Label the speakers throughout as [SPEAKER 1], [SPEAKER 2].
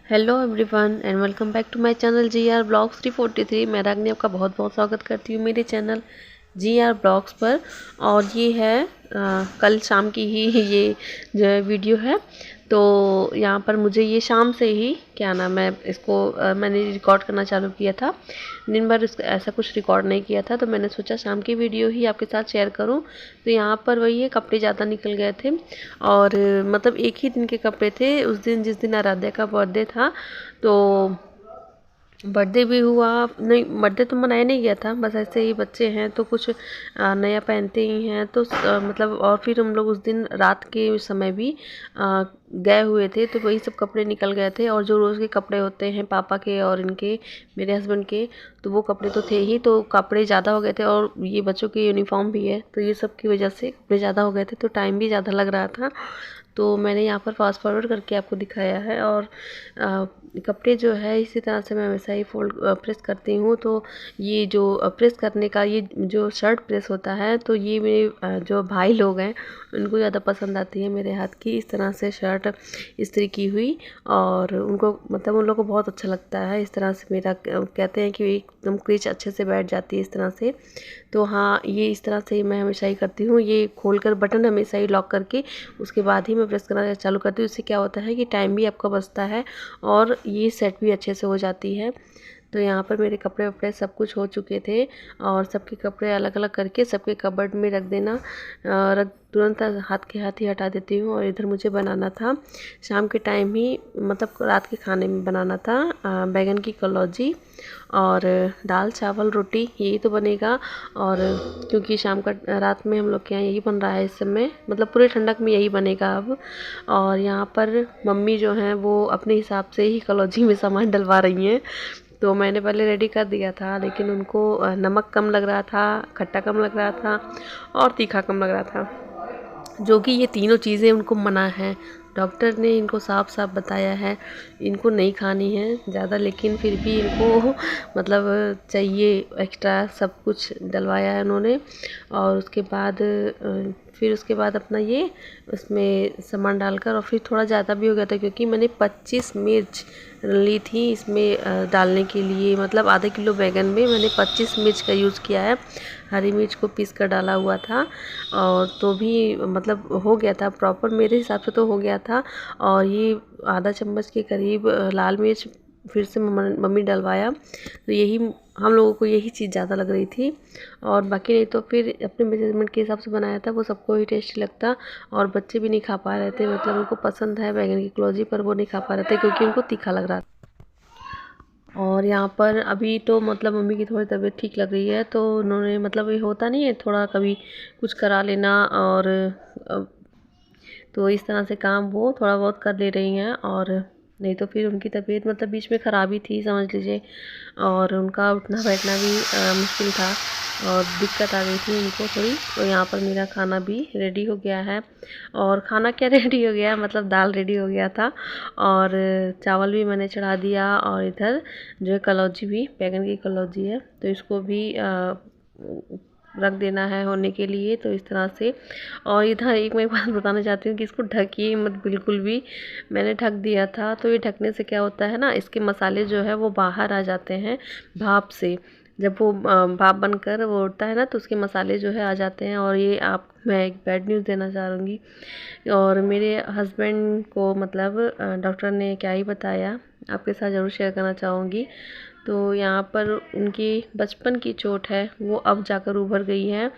[SPEAKER 1] Hello everyone and welcome back to my channel G R blogs 343। मैं रागनी आपका बहुत बहुत स्वागत करती हूँ मेरे चैनल जी आर ब्लॉग्स पर। और ये है कल शाम की ही ये जो वीडियो है। तो यहाँ पर मुझे ये शाम से ही क्या नाम है इसको मैंने रिकॉर्ड करना चालू किया था। दिन भर ऐसा कुछ रिकॉर्ड नहीं किया था, तो मैंने सोचा शाम की वीडियो ही आपके साथ शेयर करूँ। तो यहाँ पर वही है, कपड़े ज़्यादा निकल गए थे और मतलब एक ही दिन के कपड़े थे उस दिन, जिस दिन आराध्या का बर्थडे था। तो बर्थडे भी हुआ नहीं, बर्थडे तो मनाया नहीं गया था, बस ऐसे ही बच्चे हैं तो कुछ नया पहनते ही हैं तो मतलब। और फिर हम लोग उस दिन रात के समय भी गए हुए थे, तो वही सब कपड़े निकल गए थे। और जो रोज़ के कपड़े होते हैं पापा के और इनके, मेरे हस्बैंड के, तो वो कपड़े तो थे ही, तो कपड़े ज़्यादा हो गए थे। और ये बच्चों की यूनिफॉर्म भी है, तो ये सब की वजह से कपड़े ज़्यादा हो गए थे, तो टाइम भी ज़्यादा लग रहा था। तो मैंने यहाँ पर फास्ट फॉरवर्ड करके आपको दिखाया है। और कपड़े जो है इसी तरह से मैं वैसा ही फोल्ड प्रेस करती हूँ। तो ये जो प्रेस करने का, ये जो शर्ट प्रेस होता है, तो ये मेरे जो भाई लोग हैं उनको ज़्यादा पसंद आती है मेरे हाथ की इस तरह से शर्ट इस्त्री की हुई। और उनको मतलब उन लोगों को बहुत अच्छा लगता है इस तरह से मेरा, कहते हैं कि एकदम क्रीच अच्छे से बैठ जाती है इस तरह से। तो हाँ, ये इस तरह से मैं हमेशा ही करती हूँ, ये खोलकर बटन हमेशा ही लॉक करके उसके बाद ही मैं प्रेस करना चालू करती हूँ। इससे क्या होता है कि टाइम भी आपका बचता है और ये सेट भी अच्छे से हो जाती है। तो यहाँ पर मेरे कपड़े वपड़े सब कुछ हो चुके थे और सबके कपड़े अलग अलग करके सबके कबर्ड में रख देना, रख तुरंत हाथ के हाथ ही हटा देती हूँ। और इधर मुझे बनाना था शाम के टाइम ही, मतलब रात के खाने में बनाना था बैगन की कलौजी और दाल चावल रोटी, यही तो बनेगा। और क्योंकि शाम का रात में हम लोग के यहाँ यही बन रहा है इस समय, मतलब पूरे ठंडक में यही बनेगा अब। और यहाँ पर मम्मी जो हैं वो अपने हिसाब से ही कलौजी में सामान डलवा रही हैं। तो मैंने पहले रेडी कर दिया था, लेकिन उनको नमक कम लग रहा था, खट्टा कम लग रहा था और तीखा कम लग रहा था, जो कि ये तीनों चीज़ें उनको मना है। डॉक्टर ने इनको साफ साफ बताया है इनको नहीं खानी है ज़्यादा, लेकिन फिर भी इनको मतलब चाहिए एक्स्ट्रा सब कुछ डलवाया है उन्होंने। और उसके बाद फिर उसके बाद अपना ये उसमें सामान डालकर, और फिर थोड़ा ज़्यादा भी हो गया था क्योंकि मैंने 25 मिर्च ली थी इसमें डालने के लिए, मतलब आधे किलो बैगन में मैंने 25 मिर्च का यूज़ किया है। हरी मिर्च को पीस कर डाला हुआ था और तो भी मतलब हो गया था प्रॉपर, मेरे हिसाब से तो हो गया था। और ये आधा चम्मच के करीब लाल मिर्च फिर से मम्मी डलवाया, तो यही हम लोगों को यही चीज़ ज़्यादा लग रही थी। और बाकी नहीं तो फिर अपने मेजरमेंट के हिसाब से बनाया था, वो सबको ही टेस्टी लगता। और बच्चे भी नहीं खा पा रहे थे, मतलब उनको पसंद है बैगन की कलौजी पर वो नहीं खा पा रहे थे क्योंकि उनको तीखा लग रहा था। और यहाँ पर अभी तो मतलब मम्मी की थोड़ी तबीयत ठीक लग रही है, तो उन्होंने मतलब ये होता नहीं है थोड़ा कभी कुछ करा लेना, और तो इस तरह से काम वो थोड़ा बहुत कर ले रही हैं। और नहीं तो फिर उनकी तबीयत मतलब बीच में ख़राब ही थी समझ लीजिए, और उनका उठना बैठना भी मुश्किल था और दिक्कत आ गई थी उनको थोड़ी। तो यहाँ पर मेरा खाना भी रेडी हो गया है। और खाना क्या रेडी हो गया, मतलब दाल रेडी हो गया था और चावल भी मैंने चढ़ा दिया। और इधर जो है कलौजी भी, बैगन की कलौजी है, तो इसको भी रख देना है होने के लिए, तो इस तरह से। और इधर एक मैं बात बताना चाहती हूँ कि इसको ढकिए मत बिल्कुल भी, मैंने ढक दिया था। तो ये ढकने से क्या होता है ना, इसके मसाले जो है वो बाहर आ जाते हैं भाप से। जब वो भाप बनकर वो उड़ता है ना, तो उसके मसाले जो है आ जाते हैं। और ये आप, मैं एक बैड न्यूज़ देना चाहूँगी। और मेरे हस्बैंड को मतलब डॉक्टर ने क्या ही बताया, आपके साथ ज़रूर शेयर करना चाहूँगी। तो यहाँ पर उनकी बचपन की चोट है वो अब जाकर उभर गई है।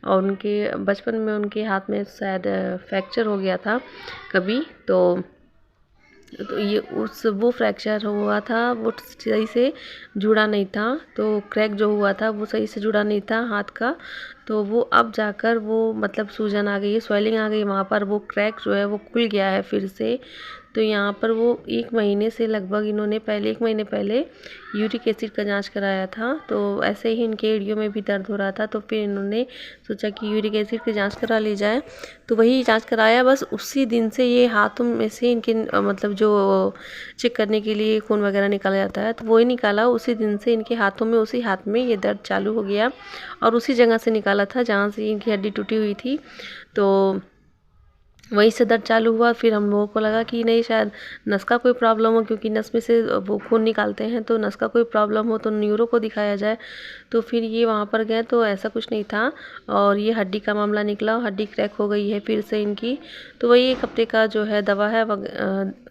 [SPEAKER 1] और उनके बचपन में उनके हाथ में शायद फ्रैक्चर हो गया था कभी, तो ये उस वो फ्रैक्चर हुआ था, वो सही से जुड़ा नहीं था, तो क्रैक जो हुआ था वो सही से जुड़ा नहीं था हाथ का। तो वो अब जाकर वो मतलब सूजन आ गई है, स्वेलिंग आ गई वहाँ पर, वो क्रैक जो है वो खुल गया है फिर से। तो यहाँ पर वो 1 महीने से लगभग इन्होंने पहले 1 महीने पहले यूरिक एसिड का जांच कराया था। तो ऐसे ही इनके एड़ियों में भी दर्द हो रहा था, तो फिर इन्होंने सोचा कि यूरिक एसिड की जांच करा ली जाए। तो वही जांच कराया, बस उसी दिन से ये हाथों में से इनके मतलब जो चेक करने के लिए खून वगैरह निकाला जाता है, तो वही निकाला उसी दिन से इनके हाथों में, उसी हाथ में ये दर्द चालू हो गया। और उसी जगह से निकाला था जहाँ से इनकी हड्डी टूटी हुई थी। तो वहीं से दर्द चालू हुआ। फिर हम लोगों को लगा कि नहीं शायद नस का कोई प्रॉब्लम हो, क्योंकि नस में से वो खून निकालते हैं, तो नस का कोई प्रॉब्लम हो तो न्यूरो को दिखाया जाए। तो फिर ये वहाँ पर गए तो ऐसा कुछ नहीं था, और ये हड्डी का मामला निकला, हड्डी क्रैक हो गई है फिर से इनकी। तो वही 1 हफ्ते का जो है दवा है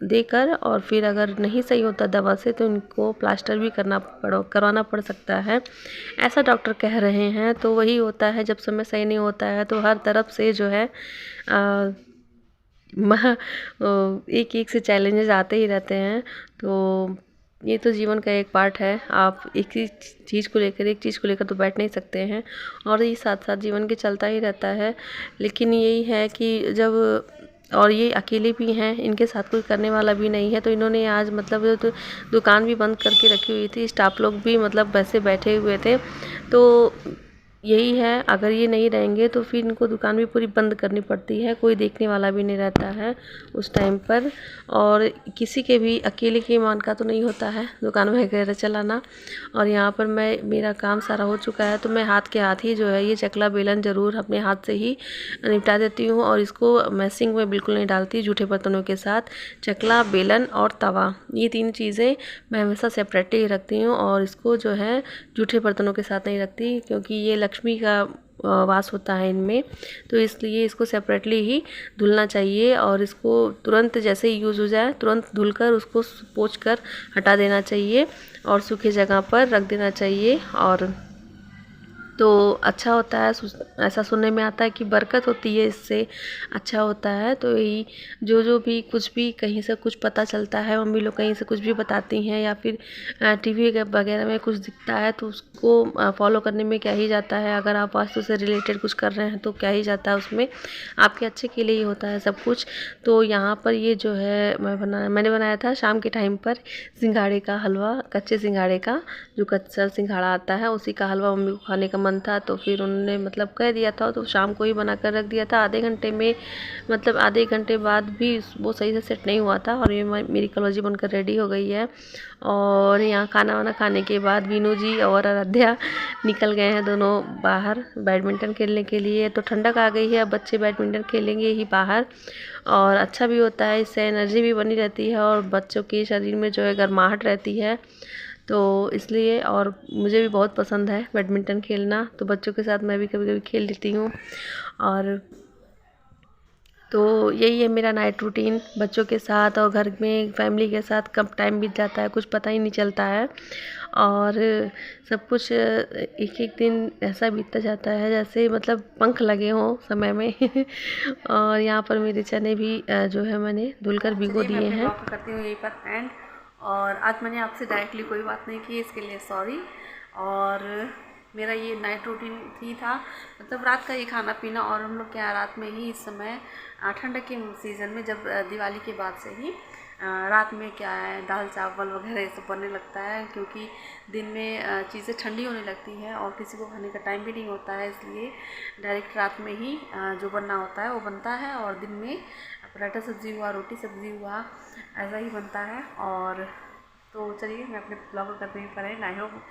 [SPEAKER 1] देकर, और फिर अगर नहीं सही होता दवा से तो इनको प्लास्टर भी करवाना पड़ सकता है, ऐसा डॉक्टर कह रहे हैं। तो वही होता है, जब समय सही नहीं होता है तो हर तरफ से जो है एक एक से चैलेंजेस आते ही रहते हैं। तो ये तो जीवन का एक पार्ट है। आप एक चीज़ को लेकर तो बैठ नहीं सकते हैं, और ये साथ साथ जीवन के चलता ही रहता है। लेकिन यही है कि जब, और ये अकेले भी हैं, इनके साथ कोई करने वाला भी नहीं है, तो इन्होंने आज मतलब तो दुकान भी बंद करके रखी हुई थी, स्टाफ लोग भी मतलब वैसे बैठे हुए थे। तो यही है, अगर ये नहीं रहेंगे तो फिर इनको दुकान भी पूरी बंद करनी पड़ती है, कोई देखने वाला भी नहीं रहता है उस टाइम पर। और किसी के भी अकेले के ईमान का तो नहीं होता है दुकान वगैरह चलाना। और यहाँ पर मेरा काम सारा हो चुका है, तो मैं हाथ के हाथ ही जो है ये चकला बेलन ज़रूर अपने हाथ से ही निपटा देती हूँ, और इसको मैसिंग में बिल्कुल नहीं डालती जूठे बर्तनों के साथ। चकला, बेलन और तवा, ये 3 चीज़ें मैं हमेशा सेपरेट ही रखती हूँ, और इसको जो है जूठे बर्तनों के साथ नहीं रखती, क्योंकि ये लक्ष्मी का वास होता है इनमें। तो इसलिए इसको सेपरेटली ही धुलना चाहिए, और इसको तुरंत जैसे ही यूज़ हो जाए तुरंत धुलकर उसको पोंछ कर हटा देना चाहिए, और सूखी जगह पर रख देना चाहिए। और तो अच्छा होता है, ऐसा सुनने में आता है कि बरकत होती है, इससे अच्छा होता है। तो यही जो भी कुछ भी कहीं से कुछ पता चलता है, मम्मी लोग कहीं से कुछ भी बताती हैं, या फिर टीवी वगैरह में कुछ दिखता है तो उसको फॉलो करने में क्या ही जाता है। अगर आप वास्तु से रिलेटेड कुछ कर रहे हैं तो क्या ही जाता है, उसमें आपके अच्छे के लिए ही होता है सब कुछ। तो यहाँ पर ये जो है मैंने बनाया था शाम के टाइम पर सिंघाड़े का हलवा, कच्चे सिंघाड़े का, जो कच्चा सिंघाड़ा आता है उसी का हलवा मम्मी को खाने का मन था, तो फिर उन्होंने मतलब कह दिया था, तो शाम को ही बना कर रख दिया था। आधे घंटे में, मतलब आधे घंटे बाद भी वो सही से सेट नहीं हुआ था, और ये मेरी कलौजी बनकर रेडी हो गई है। और यहाँ खाना वाना खाने के बाद वीनू जी और आराध्या निकल गए हैं दोनों बाहर बैडमिंटन खेलने के लिए। तो ठंडक आ गई है, अब बच्चे बैडमिंटन खेलेंगे ही बाहर, और अच्छा भी होता है, इससे एनर्जी भी बनी रहती है, और बच्चों के शरीर में जो है गर्माहट रहती है। तो इसलिए, और मुझे भी बहुत पसंद है बैडमिंटन खेलना, तो बच्चों के साथ मैं भी कभी कभी खेल लेती हूँ। और तो यही है मेरा नाइट रूटीन, बच्चों के साथ और घर में फैमिली के साथ कब टाइम बीत जाता है कुछ पता ही नहीं चलता है। और सब कुछ एक एक दिन ऐसा बीतता जाता है जैसे मतलब पंख लगे हों समय में और यहाँ पर मेरे चने भी जो है मैंने धुलकर भिगो दिए हैं। करती हूँ यहीं पर एंड, और आज मैंने आपसे डायरेक्टली कोई बात नहीं की, इसके लिए सॉरी। और मेरा ये नाइट रूटीन ही था, मतलब रात का ये खाना पीना। और हम लोग क्या रात में ही इस समय ठंड के सीज़न में, जब दिवाली के बाद से ही रात में क्या है दाल चावल वगैरह ये सब बनने लगता है, क्योंकि दिन में चीज़ें ठंडी होने लगती हैं और किसी को खाने का टाइम भी नहीं होता है, इसलिए डायरेक्ट रात में ही जो बनना होता है वो बनता है। और दिन में पराठा सब्ज़ी हुआ, रोटी सब्ज़ी हुआ, ऐसा ही बनता है। और तो चलिए मैं अपने ब्लॉग को करते ही पर आई होप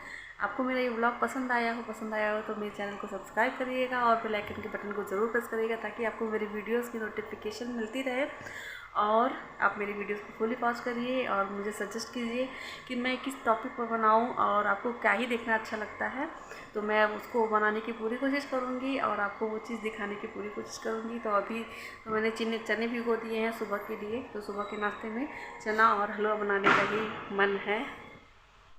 [SPEAKER 1] आपको मेरा ये ब्लॉग पसंद आया हो तो मेरे चैनल को सब्सक्राइब करिएगा और बेल आइकन के बटन को ज़रूर प्रेस करिएगा, ताकि आपको मेरी वीडियोस की नोटिफिकेशन मिलती रहे। और आप मेरी वीडियोस को फुली वॉच करिए और मुझे सजेस्ट कीजिए कि मैं किस टॉपिक पर बनाऊं और आपको क्या ही देखना अच्छा लगता है, तो मैं उसको बनाने की पूरी कोशिश करूंगी और आपको वो चीज़ दिखाने की पूरी कोशिश करूंगी। तो अभी तो मैंने चने भिगो दिए हैं सुबह के लिए, तो सुबह के नाश्ते में चना और हलवा बनाने का ही मन है।